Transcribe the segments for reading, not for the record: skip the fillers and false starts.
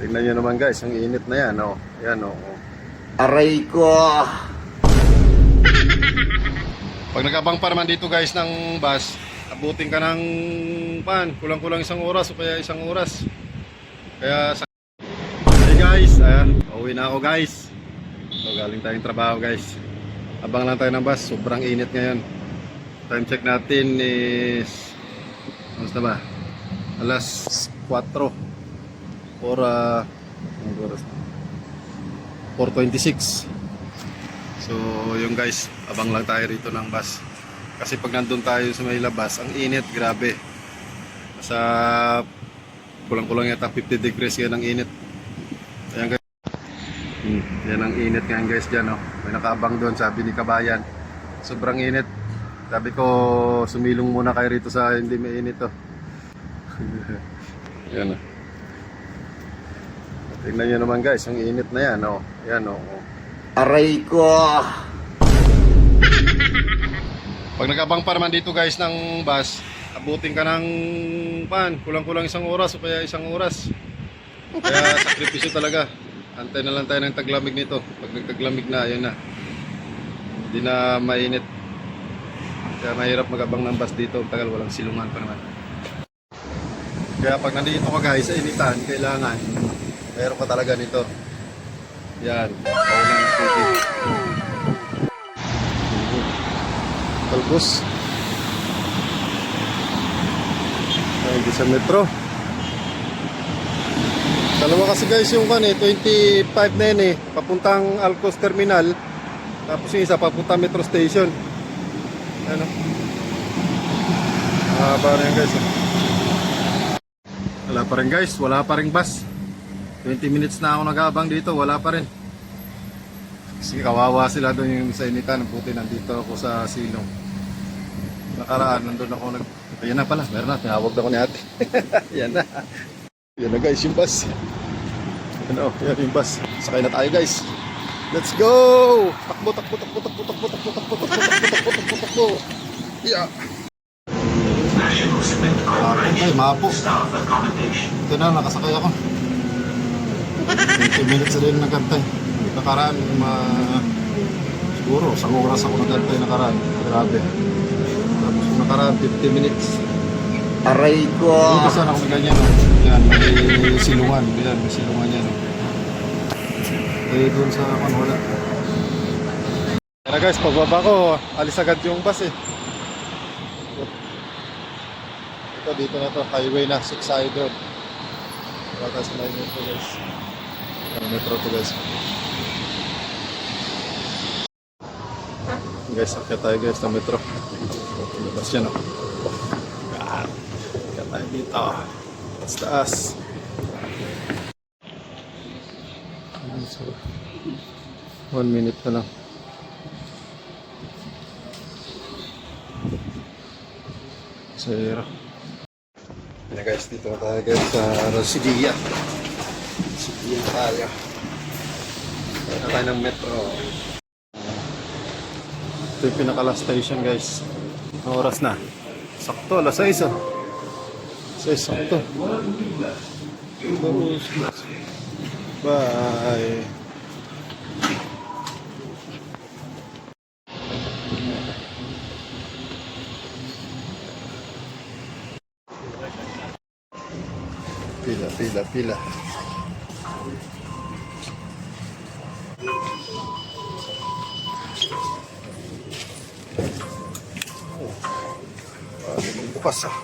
Tingnan nyo naman guys, ang init na yan, oh. Yan, oh. Aray ko! Pag nagabang pa naman dito guys ng bus, abutin ka ng kulang-kulang isang oras o kaya isang oras. Kaya sa... Hey guys, pauwi na ako guys. So galing tayong trabaho guys. Abang lang tayo ng bus, sobrang init ngayon. Time check natin is... Ano na ba? Alas 4 or 4:26. So yung guys, abang lang tayo rito ng bus. Kasi pag nandun tayo sa may labas, ang init, grabe. Sa kulang-kulang yata 50 degrees yan ang init. Ayan guys. Yan ang init ngayon guys dyan, oh. May nakaabang doon, sabi ni Kabayan. Sobrang init. Sabi ko, sumilong muna kayo rito sa hindi mainit, oh. Yan, oh. Tingnan nyo naman guys, ang init na yan, oh. Yan, oh. Aray ko! Pag nagabang pa naman dito guys ng bus, abutin ka ng kulang-kulang isang oras o kaya isang oras. Kaya sakripisyo talaga. Antay na lang tayo ng taglamig nito. Pag nagtaglamig na, ayun na. Hindi na mainit. Kaya mahirap magabang ng bus dito. Tagal, walang silungan pa naman. Kaya pag nandito ka guys sa initan, kailangan meron ka talaga nito. Yan, paulang tubig. Talbos. Hindi sa metro. Dalawa kasi guys yung 25 na yun eh. Papuntang Alcos Terminal. Tapos yung isa papuntang Metro Station. Ano? Mahaba na yan guys. Wala pa rin guys. Wala pa rin bus. 20 minutes na ako nag-aabang dito. Wala pa rin. Kasi kawawa sila doon yung sa initan. Puti nandito ako sa silong. Nakaraan nandun ako Ayan na pala. Meron na. Tinawag ako ni ate. Yan na. Yan na guys yung bus. Ano, yan yung bus. Sakay na tayo guys. Let's go! Takbo, takbo, takbo, takbo, takbo, takbo, takbo, takbo, takbo, takbo, takbo. Yeah. Ay, mapo. Ito na, nakasakay ako. 20 minutes rin nagantay. Nakaraan, siguro, sa oras ako nagantay nakaraan. Grabe. Tapos nakaraan, 50 minutes. Aray ko! Dito sana ako ganyan, no? Yan, may silungan. Yan, may silungan yan, no? Eh, doon sa wala. Kaya guys, pagbaba ko, alis agad yung bus eh. Ito, dito na to, highway na, 6 side road. Batas na yun ito guys. Metro to guys. Guys, akya tayo guys ng metro. Labas yan, no? Akya tayo dito. Taas. 1 minute na lang. Zero. Yan guys, dito na tayo guys sa Residia. Residia tayo. Kaya na tayo ng metro. Ito yung pinaka-last station guys. Ang oras na. Sakto, alas 6 ah. 6, sakto. Bye. Pila. Bukas ah.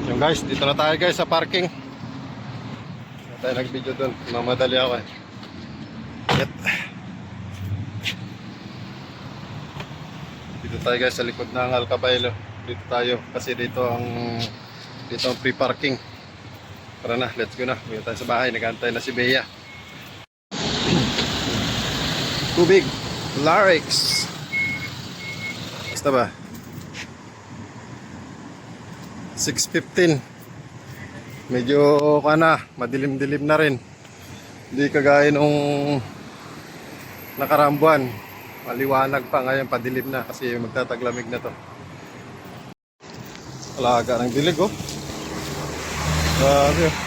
Yung guys, dito na tayo guys sa parking. Tayo nag-video doon. Mamadali ako eh. Yep. Dito tayo guys sa likod ng Alcabailo. Dito tayo kasi dito ang free parking. Tara na, let's go na. Uwi tayo sa bahay. Nag-aantay na si Bea. Tubig. Larix. Basta ba? 6:15. Medyo madilim-dilim na rin. Hindi kagaya nung nakarambuan. Maliwanag pa ngayon, padilim na kasi magtataglamig na to. Alaga ng dilig oh. Grabe.